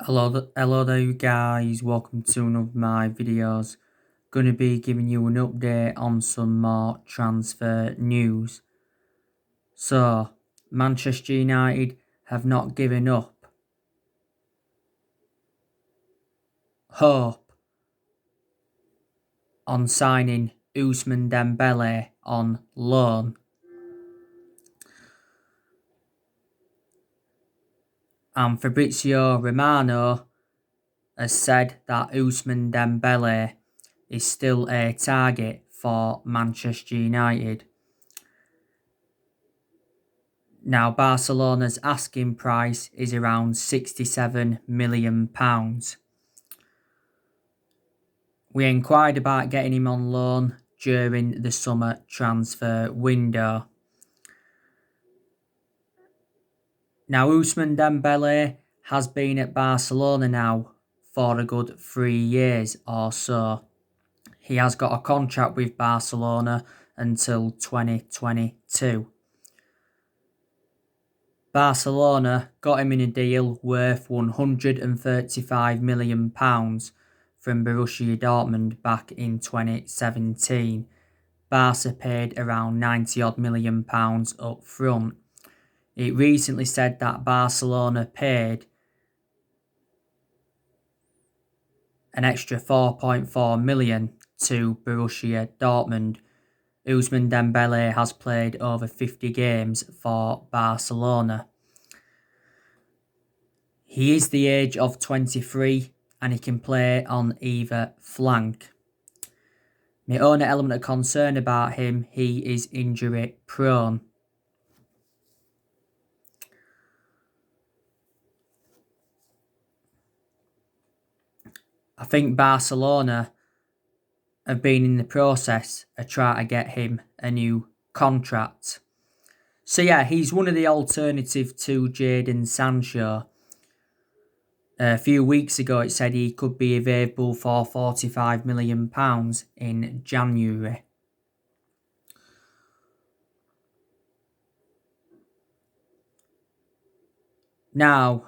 Hello there you guys, welcome to one of my videos. Gonna be giving you an update on some more transfer news. So, Manchester United have not given up hope on signing Ousmane Dembele on loan. And Fabrizio Romano has said that Ousmane Dembele is still a target for Manchester United. Now, Barcelona's asking price is around £67 million. We inquired about getting him on loan during the summer transfer window. Now, Ousmane Dembele has been at Barcelona now for a good 3 years or so. He has got a contract with Barcelona until 2022. Barcelona got him in a deal worth £135 million from Borussia Dortmund back in 2017. Barca paid around £90 million up front. It recently said that Barcelona paid an extra £4.4 million to Borussia Dortmund. Ousmane Dembele has played over 50 games for Barcelona. He is the age of 23 and he can play on either flank. My only element of concern about him, he is injury prone. I think Barcelona have been in the process of trying to get him a new contract. So yeah, he's one of the alternative to Jadon Sancho. A few weeks ago it said he could be available for £45 million in January. Now,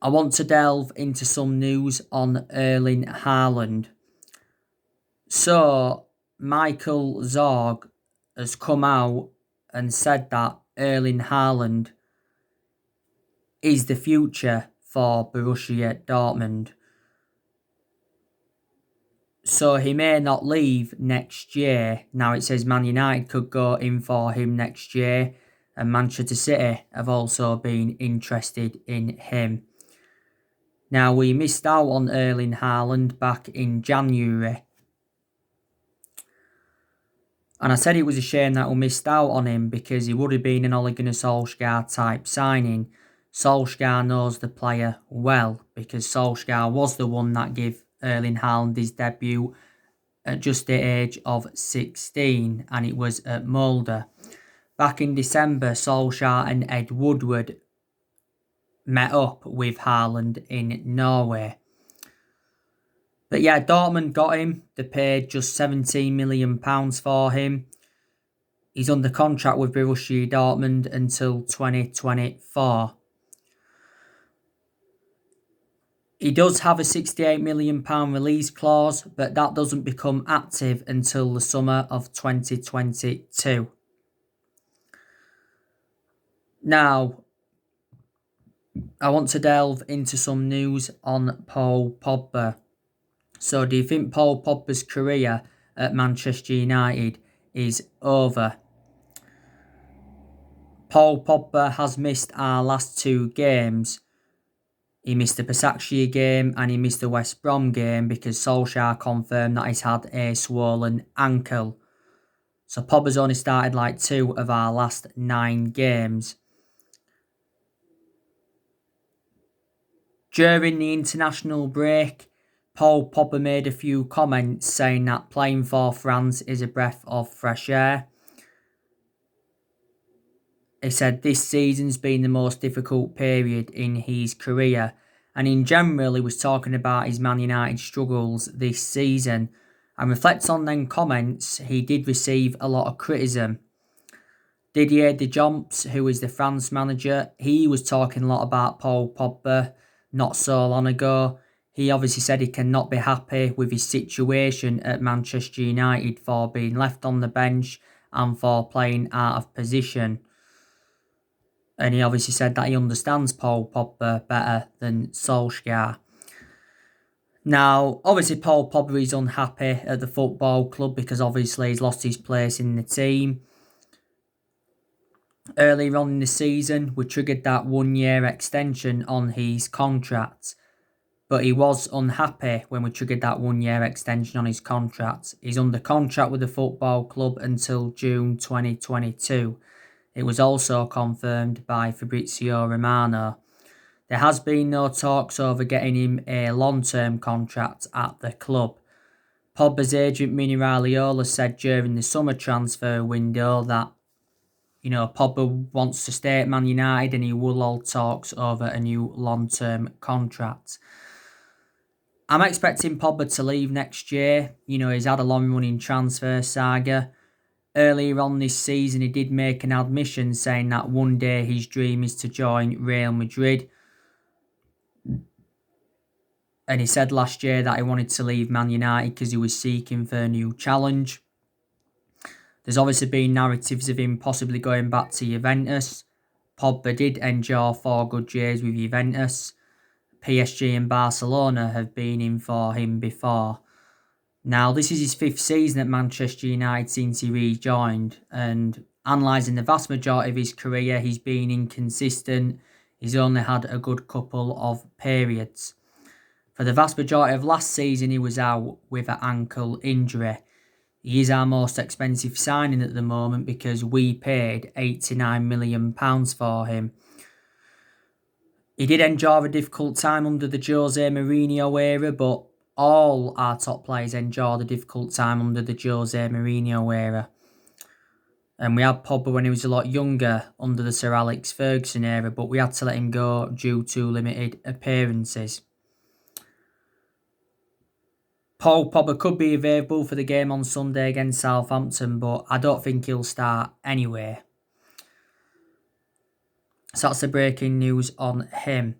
I want to delve into some news on Erling Haaland. So, Michael Zorg has come out and said that Erling Haaland is the future for Borussia Dortmund. So he may not leave next year. Now it says Man United could go in for him next year, and Manchester City have also been interested in him. Now, we missed out on Erling Haaland back in January. And I said it was a shame that we missed out on him because he would have been an Ole Gunnar Solskjaer type signing. Solskjaer knows the player well because Solskjaer was the one that gave Erling Haaland his debut at just the age of 16, and it was at Molde. Back in December, Solskjaer and Ed Woodward met up with Haaland in Norway. But yeah, Dortmund got him. They paid just £17 million for him. He's under contract with Borussia Dortmund until 2024. He does have a £68 million release clause, but that doesn't become active until the summer of 2022. Now, I want to delve into some news on Paul Pogba. So, do you think Paul Pogba's career at Manchester United is over? Paul Pogba has missed our last 2 games. He missed the Başakşehir game and he missed the West Brom game because Solskjaer confirmed that he's had a swollen ankle. So Pogba's only started like 2 of our last 9 games. During the international break, Paul Pogba made a few comments saying that playing for France is a breath of fresh air. He said this season's been the most difficult period in his career, and in general he was talking about his Man United struggles this season. And reflects on them comments, he did receive a lot of criticism. Didier Deschamps, who is the France manager, he was talking a lot about Paul Pogba not so long ago. He obviously said he cannot be happy with his situation at Manchester United for being left on the bench and for playing out of position. And he obviously said that he understands Paul Pogba better than Solskjaer. Now, obviously, Paul Pogba is unhappy at the football club because obviously he's lost his place in the team. Earlier on in the season, we triggered that 1-year extension on his contract. But he was unhappy when we triggered that 1-year extension on his contract. He's under contract with the football club until June 2022. It was also confirmed by Fabrizio Romano. There has been no talks over getting him a long-term contract at the club. Pogba's agent Mini Raiola said during the summer transfer window that Pogba wants to stay at Man United and he will hold talks over a new long-term contract. I'm expecting Pogba to leave next year. He's had a long-running transfer saga. Earlier on this season, he did make an admission saying that one day his dream is to join Real Madrid. And he said last year that he wanted to leave Man United because he was seeking for a new challenge. There's obviously been narratives of him possibly going back to Juventus. Pogba did endure 4 good years with Juventus. PSG and Barcelona have been in for him before. Now, this is his 5th season at Manchester United since he rejoined, and analysing the vast majority of his career, he's been inconsistent. He's only had a good couple of periods. For the vast majority of last season, he was out with an ankle injury. He is our most expensive signing at the moment because we paid £89 million for him. He did endure a difficult time under the Jose Mourinho era, but all our top players endured a difficult time under the Jose Mourinho era. And we had Pogba when he was a lot younger under the Sir Alex Ferguson era, but we had to let him go due to limited appearances. Paul Pogba could be available for the game on Sunday against Southampton, but I don't think he'll start anyway. So that's the breaking news on him.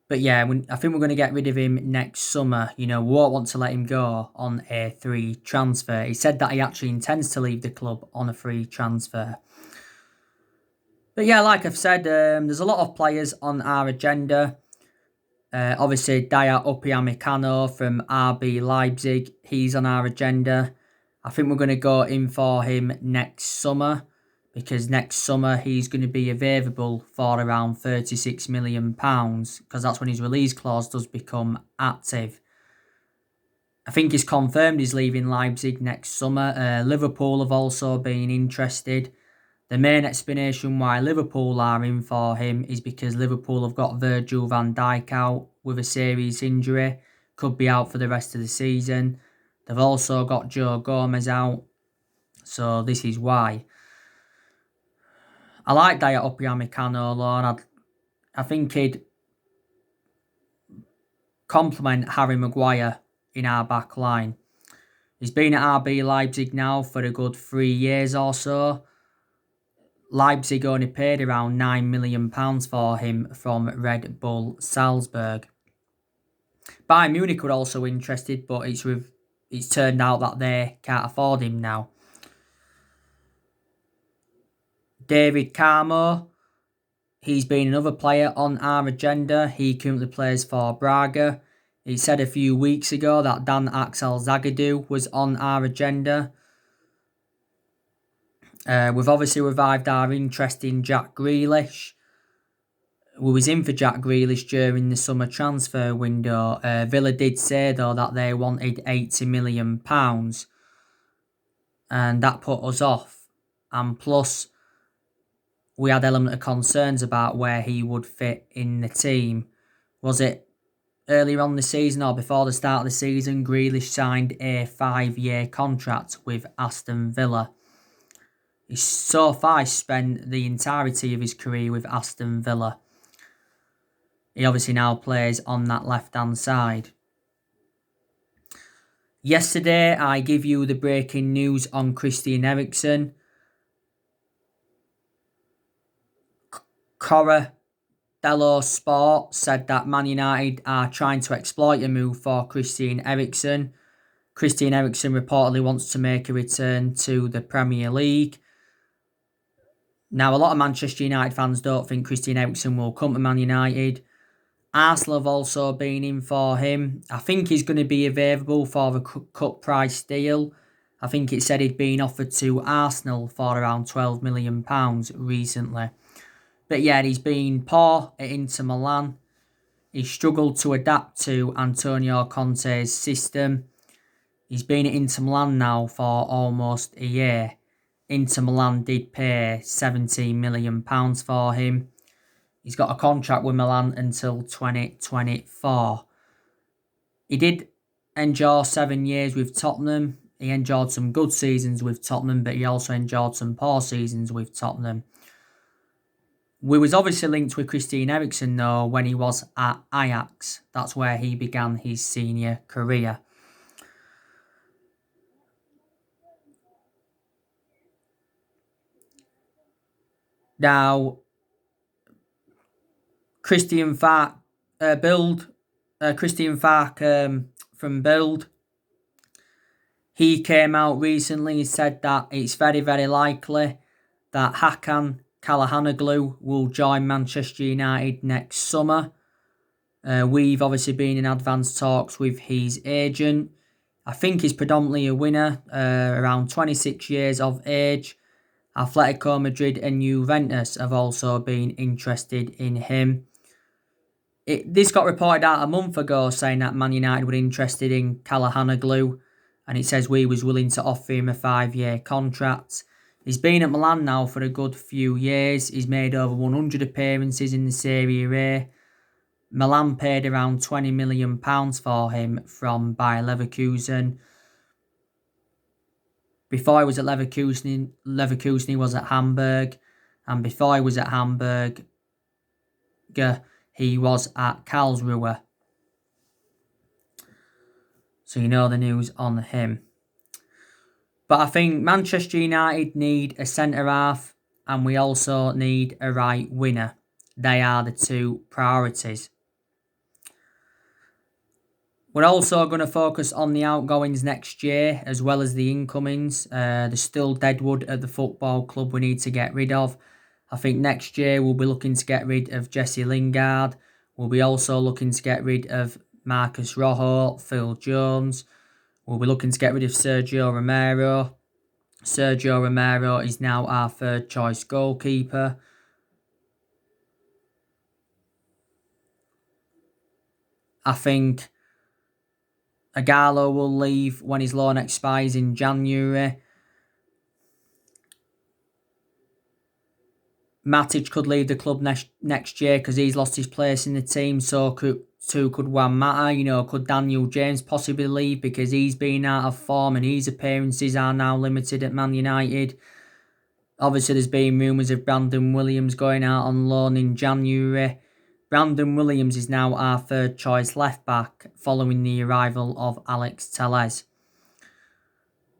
But yeah, I think we're going to get rid of him next summer. We won't want to let him go on a free transfer. He said that he actually intends to leave the club on a free transfer. But yeah, like I've said, there's a lot of players on our agenda. Obviously, Dayot Upamecano from RB Leipzig, he's on our agenda. I think we're going to go in for him next summer, because next summer he's going to be available for around £36 million, because that's when his release clause does become active. I think he's confirmed he's leaving Leipzig next summer. Liverpool have also been interested. The main explanation why Liverpool are in for him is because Liverpool have got Virgil van Dijk out with a serious injury. Could be out for the rest of the season. They've also got Joe Gomez out. So this is why. I like Dayot Upamecano though, and I think he'd complement Harry Maguire in our back line. He's been at RB Leipzig now for a good 3 years or so. Leipzig only paid around £9 million for him from Red Bull Salzburg. Bayern Munich were also interested, but it's turned out that they can't afford him now. David Carmo, he's been another player on our agenda. He currently plays for Braga. He said a few weeks ago that Dan Axel Zagadou was on our agenda. We've obviously revived our interest in Jack Grealish. We was in for Jack Grealish during the summer transfer window. Villa did say though that they wanted £80 million, and that put us off. And plus, we had element of concerns about where he would fit in the team. Was it earlier on the season or before the start of the season? Grealish signed a 5-year contract with Aston Villa. He's so far spent the entirety of his career with Aston Villa. He obviously now plays on that left-hand side. Yesterday, I give you the breaking news on Christian Eriksen. Cora Dello Sport said that Man United are trying to exploit a move for Christian Eriksen. Christian Eriksen reportedly wants to make a return to the Premier League. Now, a lot of Manchester United fans don't think Christian Eriksen will come to Man United. Arsenal have also been in for him. I think he's going to be available for the cut price deal. I think it said he'd been offered to Arsenal for around £12 million recently. But yeah, he's been poor at Inter Milan. He struggled to adapt to Antonio Conte's system. He's been at Inter Milan now for almost a year. Inter Milan did pay £17 million for him. He's got a contract with Milan until 2024. He did endure 7 years with Tottenham. He enjoyed some good seasons with Tottenham, but he also enjoyed some poor seasons with Tottenham. We was obviously linked with Christian Eriksen though when he was at Ajax. That's where he began his senior career. Now, Christian Falk from Build, he came out recently and said that it's very, very likely that Hakan Calhanoglu will join Manchester United next summer. We've obviously been in advanced talks with his agent. I think he's predominantly a winner, around 26 years of age. Atletico Madrid and Juventus have also been interested in him. This got reported out a month ago saying that Man United were interested in Calhanoglu, and it says we was willing to offer him a 5-year contract. He's been at Milan now for a good few years. He's made over 100 appearances in the Serie A. Milan paid around £20 million for him from Bayer Leverkusen. Before he was at Leverkusen he was at Hamburg. And before he was at Hamburg, he was at Karlsruhe. So you know the news on him. But I think Manchester United need a centre-half and we also need a right winger. They are the two priorities. We're also going to focus on the outgoings next year as well as the incomings. There's still deadwood at the football club we need to get rid of. I think next year we'll be looking to get rid of Jesse Lingard. We'll be also looking to get rid of Marcus Rojo, Phil Jones. We'll be looking to get rid of Sergio Romero. Sergio Romero is now our third choice goalkeeper. I think Agallo will leave when his loan expires in January. Matic could leave the club next year because he's lost his place in the team. So could Juan Mata. Could Daniel James possibly leave because he's been out of form and his appearances are now limited at Man United. Obviously, there's been rumours of Brandon Williams going out on loan in January. Brandon Williams is now our third choice left back following the arrival of Alex Telles.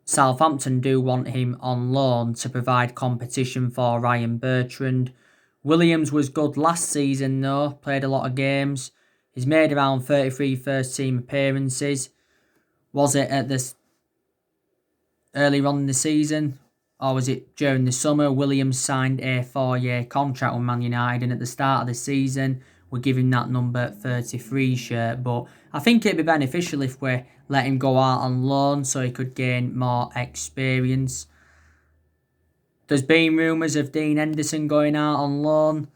Southampton do want him on loan to provide competition for Ryan Bertrand. Williams was good last season though, played a lot of games. He's made around 33 first team appearances. Was it at this early on in the season or was it during the summer? Williams signed a 4-year contract with Man United and at the start of the season we're giving that number 33 shirt, but I think it'd be beneficial if we let him go out on loan so he could gain more experience. There's been rumours of Dean Henderson going out on loan.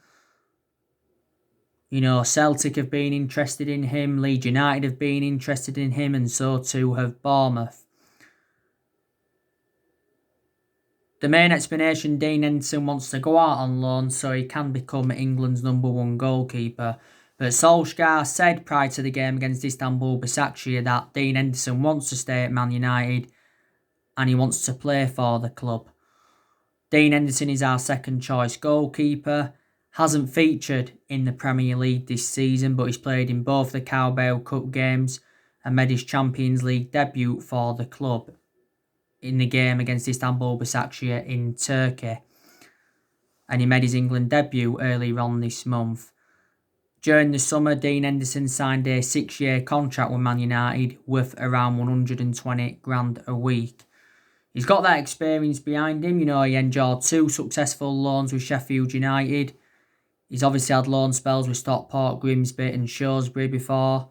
Celtic have been interested in him, Leeds United have been interested in him, and so too have Bournemouth. The main explanation, Dean Henderson wants to go out on loan so he can become England's #1 goalkeeper. But Solskjaer said prior to the game against Istanbul Başakşehir that Dean Henderson wants to stay at Man United and he wants to play for the club. Dean Henderson is our second choice goalkeeper. Hasn't featured in the Premier League this season, but he's played in both the Carabao Cup games and made his Champions League debut for the club in the game against Istanbul Başakşehir in Turkey. And he made his England debut earlier on this month. During the summer, Dean Henderson signed a 6-year contract with Man United worth around 120 grand a week. He's got that experience behind him. He enjoyed 2 successful loans with Sheffield United. He's obviously had loan spells with Stockport, Grimsby and Shrewsbury before.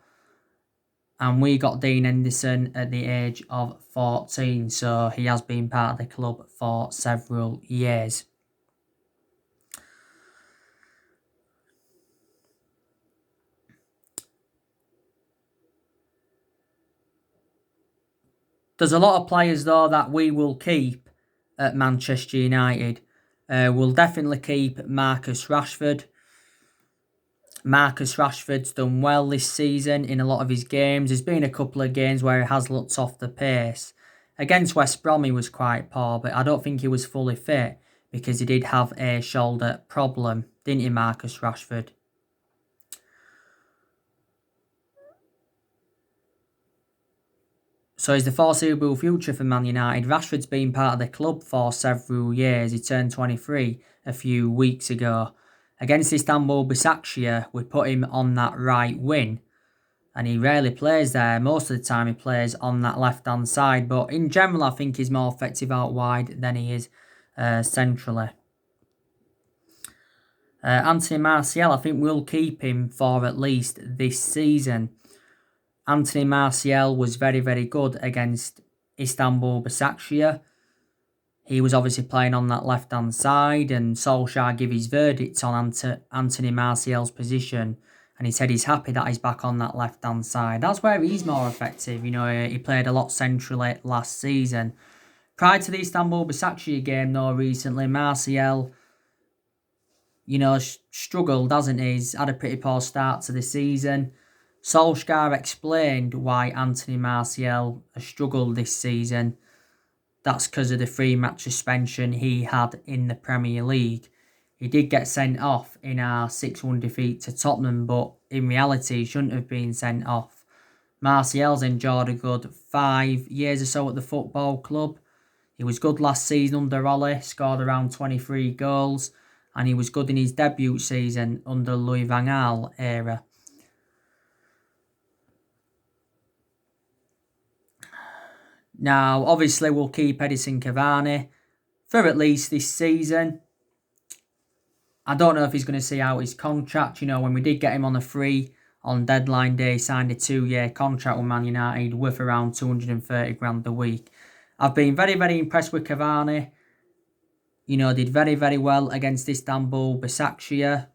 And we got Dean Henderson at the age of 14, so he has been part of the club for several years. There's a lot of players, though, that we will keep at Manchester United. We'll definitely keep Marcus Rashford. Marcus Rashford's done well this season in a lot of his games. There's been a couple of games where he has looked off the pace. Against West Brom he was quite poor, but I don't think he was fully fit because he did have a shoulder problem, didn't he, Marcus Rashford? So he's the foreseeable future for Man United. Rashford's been part of the club for several years. He turned 23 a few weeks ago. Against Istanbul Başakşehir, we put him on that right wing. And he rarely plays there. Most of the time he plays on that left-hand side. But in general, I think he's more effective out wide than he is centrally. Anthony Martial, I think we'll keep him for at least this season. Anthony Martial was very, very good against Istanbul Başakşehir. He was obviously playing on that left-hand side, and Solskjaer gave his verdict on Anthony Martial's position, and he said he's happy that he's back on that left-hand side. That's where he's more effective. He played a lot centrally last season. Prior to the Istanbul Başakşehir game, though, recently, Martial, struggled, hasn't he? He's had a pretty poor start to the season. Solskjaer explained why Anthony Martial has struggled this season. That's because of the 3-match suspension he had in the Premier League. He did get sent off in our 6-1 defeat to Tottenham, but in reality he shouldn't have been sent off. Martial's enjoyed a good 5 years or so at the football club. He was good last season under Ole, scored around 23 goals, and he was good in his debut season under Louis van Gaal era. Now, obviously, we'll keep Edinson Cavani for at least this season. I don't know if he's going to see out his contract. When we did get him on a free on deadline day, he signed a 2-year contract with Man United worth around 230 grand a week. I've been very, very impressed with Cavani. Did very, very well against Istanbul Başakşehir.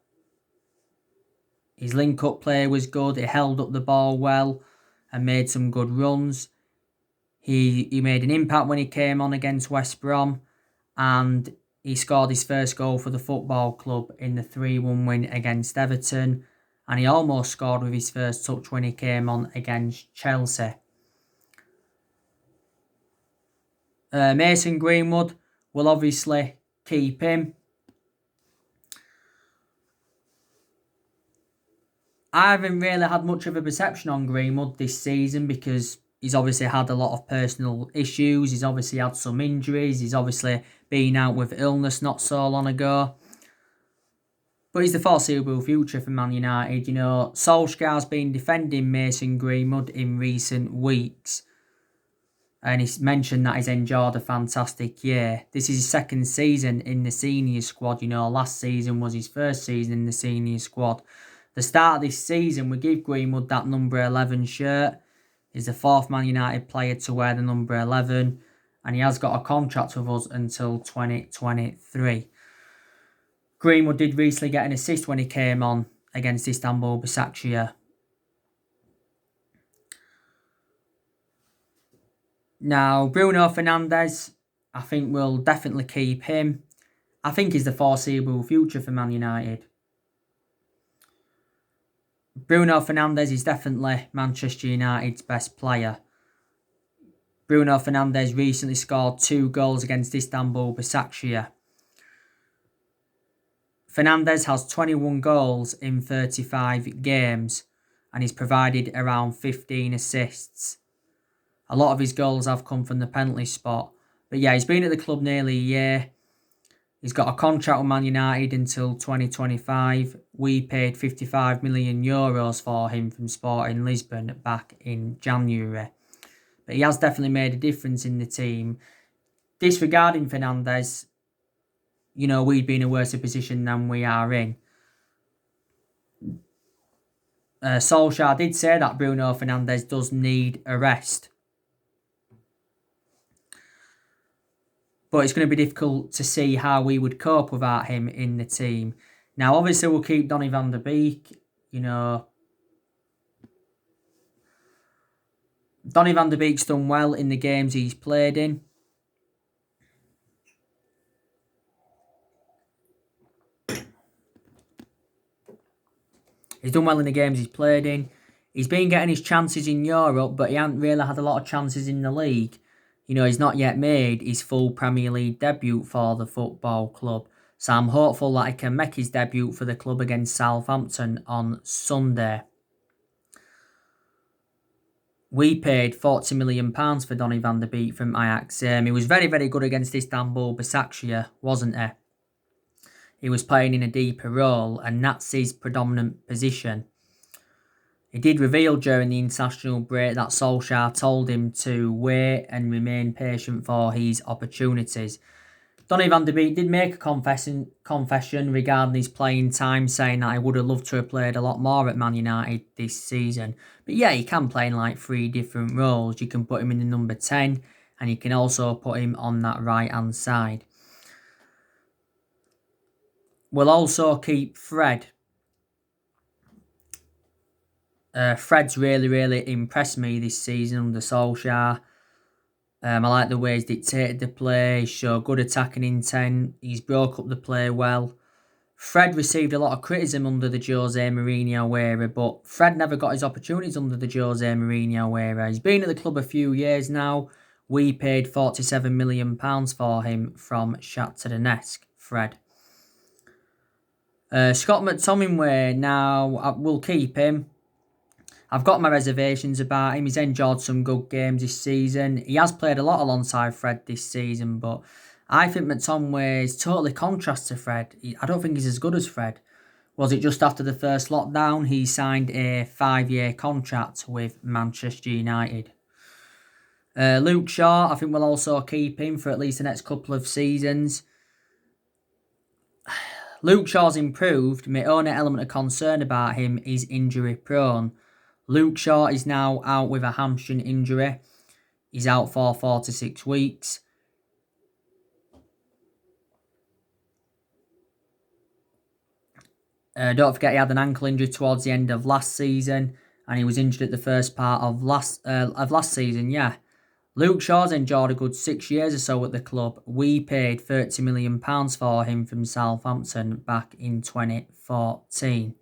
His link-up play was good. He held up the ball well and made some good runs. He made an impact when he came on against West Brom, and he scored his first goal for the football club in the 3-1 win against Everton, and he almost scored with his first touch when he came on against Chelsea. Mason Greenwood, will obviously keep him. I haven't really had much of a perception on Greenwood this season because he's obviously had a lot of personal issues. He's obviously had some injuries. He's obviously been out with illness not so long ago. But he's the foreseeable future for Man United. Solskjaer's been defending Mason Greenwood in recent weeks. And he's mentioned that he's enjoyed a fantastic year. This is his second season in the senior squad. Last season was his first season in the senior squad. The start of this season, we give Greenwood that number 11 shirt. He's the 4th Man United player to wear the number 11. And he has got a contract with us until 2023. Greenwood did recently get an assist when he came on against Istanbul Başakşehir. Now, Bruno Fernandes, I think we'll definitely keep him. I think he's the foreseeable future for Man United. Bruno Fernandes is definitely Manchester United's best player. Bruno Fernandes recently scored 2 goals against Istanbul Başakşehir. Fernandes has 21 goals in 35 games and he's provided around 15 assists. A lot of his goals have come from the penalty spot. But yeah, he's been at the club nearly a year. He's got a contract with Man United until 2025. we paid €55 million for him from Sporting Lisbon back in January. But he has definitely made a difference in the team. Disregarding Fernandes, we'd be in a worse position than we are in. Solskjaer did say that Bruno Fernandes does need a rest. But it's going to be difficult to see how we would cope without him in the team. Now, obviously, we'll keep Donny van der Beek. Donny van der Beek's done well in the games he's played in. He's done well in the games he's played in. He's been getting his chances in Europe, but he hasn't really had a lot of chances in the league. He's not yet made his full Premier League debut for the football club. So I'm hopeful that he can make his debut for the club against Southampton on Sunday. We paid £40 million for Donny van der Beek from Ajax. He was very, very good against Istanbul Başakşehir, wasn't he? He was playing in a deeper role, and that's his predominant position. He did reveal during the international break that Solskjaer told him to wait and remain patient for his opportunities. Donny van der Beek did make a confession regarding his playing time, saying that he would have loved to have played a lot more at Man United this season. But yeah, he can play in like 3 different roles. You can put him in the number 10, and you can also put him on that right-hand side. We'll also keep Fred. Fred's really, really impressed me this season under Solskjaer. I like the way he's dictated the play. He's showed good attacking intent. He's broke up the play well. Fred received a lot of criticism under the Jose Mourinho era, but Fred never got his opportunities under the Jose Mourinho era. He's been at the club a few years now. We paid £47 million for him from Shakhtar Donetsk, Fred. Scott McTominay, now we'll keep him. I've got my reservations about him. He's enjoyed some good games this season. He has played a lot alongside Fred this season, but I think McTominay is totally contrast to Fred. I don't think he's as good as Fred. Was it just after the first lockdown he signed a 5-year contract with Manchester United? Luke Shaw, I think we'll also keep him for at least the next couple of seasons. Luke Shaw's improved. My only element of concern about him is injury prone. Luke Shaw is now out with a hamstring injury. He's out for 4 to 6 weeks. Don't forget he had an ankle injury towards the end of last season, and he was injured at the first part of last season. Yeah, Luke Shaw's enjoyed a good 6 years or so at the club. We paid £30 million for him from Southampton back in 2014.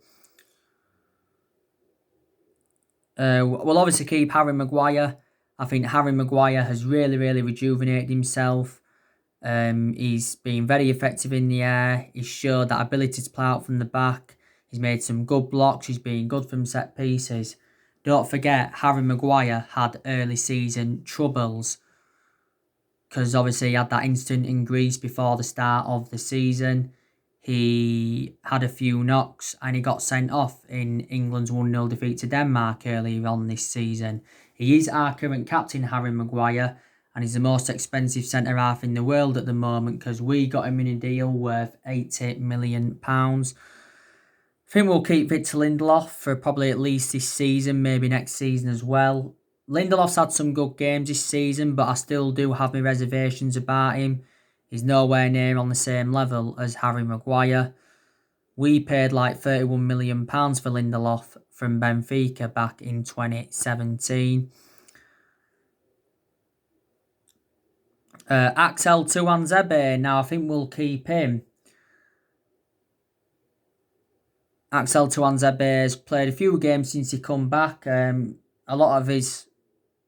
We'll obviously keep Harry Maguire. I think Harry Maguire has really, really rejuvenated himself. He's been very effective in the air. He's showed that ability to play out from the back. He's made some good blocks. He's been good from set pieces. Don't forget, Harry Maguire had early season troubles because obviously he had that incident in Greece before the start of the season. He had a few knocks and he got sent off in England's 1-0 defeat to Denmark earlier on this season. He is our current captain, Harry Maguire, and he's the most expensive centre-half in the world at the moment because we got him in a deal worth £80 million. I think we'll keep Victor Lindelof for probably at least this season, maybe next season as well. Lindelof's had some good games this season, but I still do have my reservations about him. He's nowhere near on the same level as Harry Maguire. We paid like £31 million for Lindelof from Benfica back in 2017. Axel Tuanzebe, now I think we'll keep him. Axel Tuanzebe has played a few games since he come back. A lot of his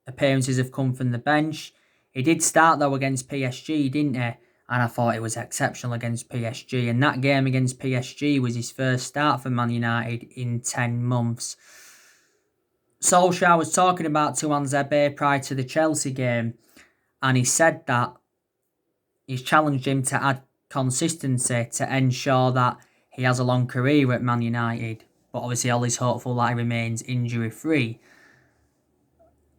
appearances have come from the bench. He did start though against PSG, didn't he? And I thought it was exceptional against PSG. And that game against PSG was his first start for Man United in 10 months. Solskjaer was talking about Tuanzebe prior to the Chelsea game. And he said that he's challenged him to add consistency to ensure that He has a long career at Man United, but obviously all is hopeful that he remains injury-free.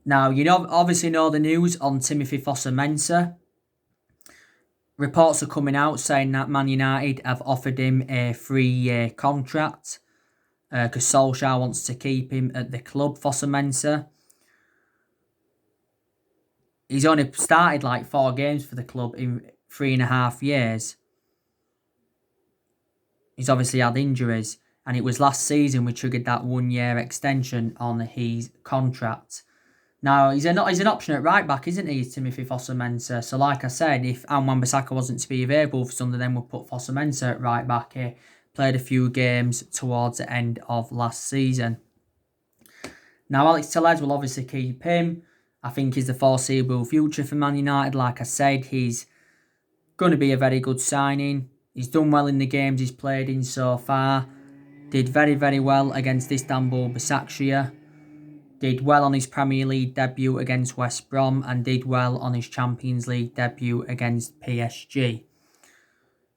Now, obviously know the news on Timothy Fosu-Mensah. Reports are coming out saying that Man United have offered him a 3-year contract because Solskjaer wants to keep him at the club, Fosu-Mensah. He's only started like 4 games for the club in 3.5 years. He's obviously had injuries, and it was last season we triggered that 1-year extension on his contract. Now, he's an option at right back, isn't he, Timothy Fosu-Mensah? So, like I said, if Wan-Bissaka wasn't to be available for Sunday, then we'll put Fosu-Mensah at right back. He played a few games towards the end of last season. Now, Alex Telles will obviously keep him. I think he's the foreseeable future for Man United. Like I said, he's going to be a very good signing. He's done well in the games he's played in so far. Did very, very well against Istanbul Başakşehir. Did well on his Premier League debut against West Brom and did well on his Champions League debut against PSG.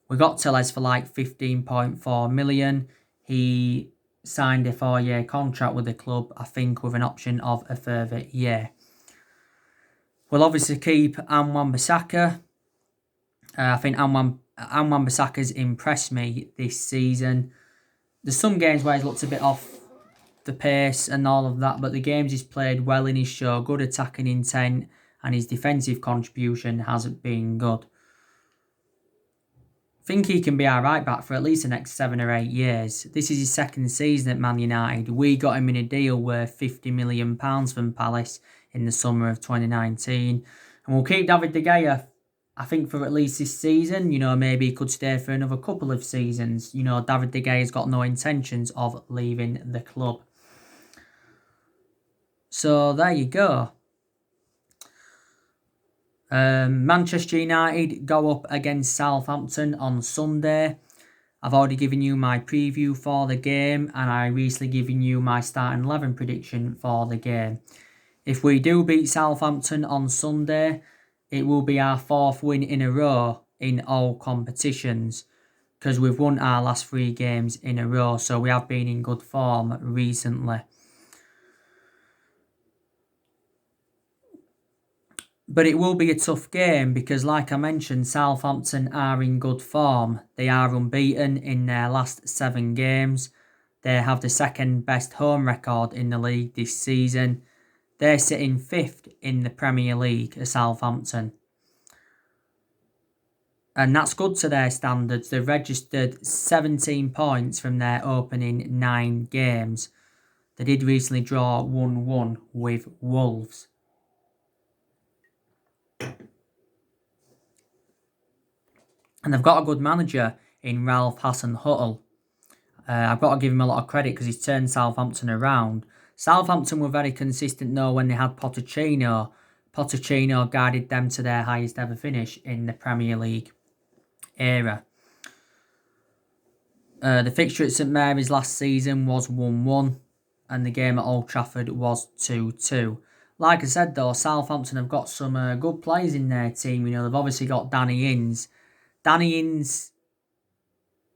We got Telles for like 15.4 million. He signed a 4-year contract with the club, I think with an option of a further year. We'll obviously keep Wan-Bissaka. I think Wan-Bissaka's impressed me this season. There's some games where he's looked a bit off the pace and all of that, but the games he's played well in his show, good attacking intent, and his defensive contribution hasn't been good. I think he can be our right back for at least the next 7 or 8 years. This is his second season at Man United. We got him in a deal worth £50 million from Palace in the summer of 2019. And we'll keep David De Gea, I think, for at least this season. Maybe he could stay for another couple of seasons. David De Gea's got no intentions of leaving the club. So there you go. Manchester United go up against Southampton on Sunday. I've already given you my preview for the game, and I recently given you my starting 11 prediction for the game. If we do beat Southampton on Sunday, it will be our 4th win in a row in all competitions, because we've won our last 3 games in a row, so we have been in good form recently. But it will be a tough game because, like I mentioned, Southampton are in good form. They are unbeaten in their last 7 games. They have the second best home record in the league this season. They're sitting 5th in the Premier League at Southampton. And that's good to their standards. They've registered 17 points from their opening 9 games. They did recently draw 1-1 with Wolves. And they've got a good manager in Ralph Hasenhüttl. I've got to give him a lot of credit because he's turned Southampton around. Southampton were very consistent though when they had Pochettino. Pochettino guided them to their highest ever finish in the Premier League era. The fixture at St Mary's last season was 1-1 and the game at Old Trafford was 2-2. Like I said though, Southampton have got some good players in their team. They've obviously got Danny Ings. Danny Ings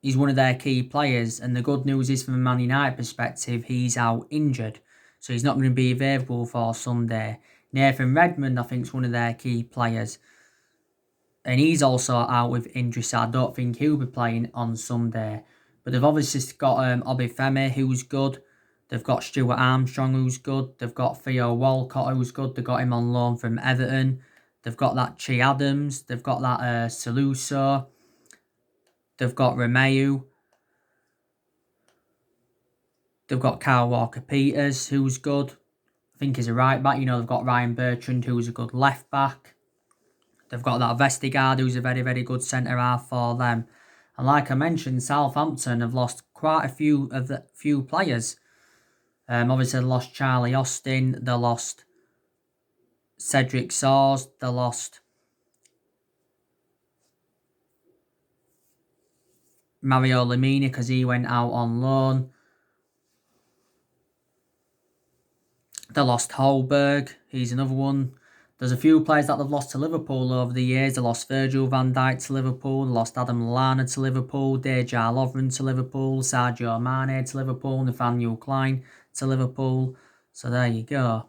is one of their key players, and the good news is from a Man United perspective, he's out injured, so he's not going to be available for Sunday. Nathan Redmond, I think, is one of their key players, and he's also out with injury, so I don't think he'll be playing on Sunday. But they've obviously got Obafemi, who's good. They've got Stuart Armstrong, who's good. They've got Theo Walcott, who's good. They got him on loan from Everton. They've got that Che Adams. They've got that Saluso. They've got Romeu. They've got Kyle Walker-Peters, who's good. I think he's a right back. They've got Ryan Bertrand, who's a good left back. They've got that Vestergaard, who's a very, very good centre-half for them. And like I mentioned, Southampton have lost quite a few players. Obviously, they lost Charlie Austin. They lost Cedric Soares. They lost Mario Lemina because he went out on loan. They lost Holberg. He's another one. There's a few players that they've lost to Liverpool over the years. They lost Virgil van Dijk to Liverpool, they lost Adam Lallana to Liverpool, Dejan Lovren to Liverpool, Sadio Mane to Liverpool, Nathaniel Klein to Liverpool. So there you go.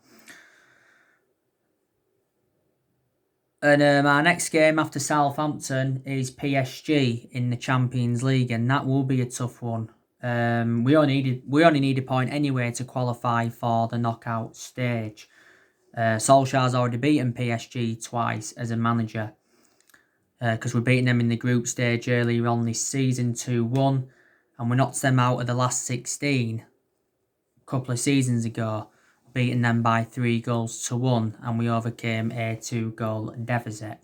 And our next game after Southampton is PSG in the Champions League, and that will be a tough one. We only need a point anyway to qualify for the knockout stage. Solskjaer's already beaten PSG twice as a manager, because we're beating them in the group stage earlier on this season 2-1, and we knocked them out of the last 16 a couple of seasons ago, beating them by 3-1, and we overcame a 2-goal deficit.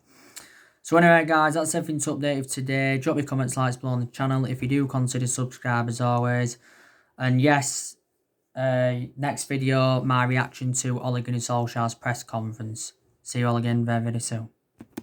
So anyway guys, that's everything to update with today. Drop your comments, likes below on the channel. If you do, consider subscribe as always. And yes, next video, my reaction to Ole Gunnar Solskjaer's press conference. See you all again very, very soon.